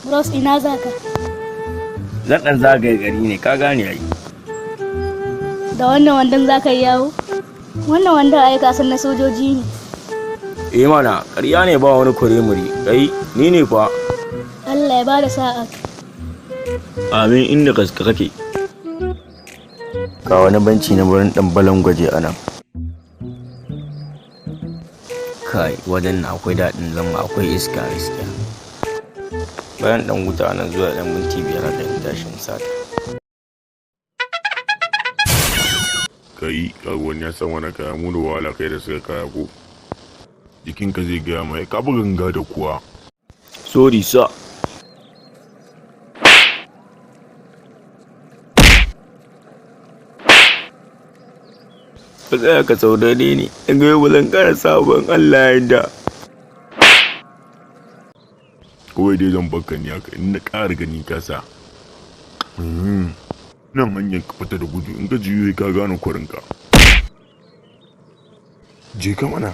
Bros ina zaka? Zan ɗan zagaye gari ne, ka gane ai. Da wannan wandon zaka yi yawo? Wannan wandon ai kasan na sojoji ne. Eh mana, ƙarya ne ba wani kuremuri. Kai, ni ne fa. Allah ya bada sa'a. Amin inda gaske kake. Ga wani banci na wurin ɗan balangwaje a nan. Kai, wajen na akwai daɗin zama, akwai iska gaskiya. Bayan ɗan wuta nan zuwa ɗan minti 5 da in tashin sata. Kai, wani ya san wani kaya mu da wahala kai da suka kaya ko. Jikinka zai gaya mai ka buga ganga da kuwa. Sorry sa. Ka tsaya ka saurare ni, in ga yau zan ƙara sabon Allah ya da. Kawai dai zan baka ni haka in na ƙara gani kasa. Nan hanyar ka fita da gudu in ka jiyo ka gane kwarinka. Je ka mana.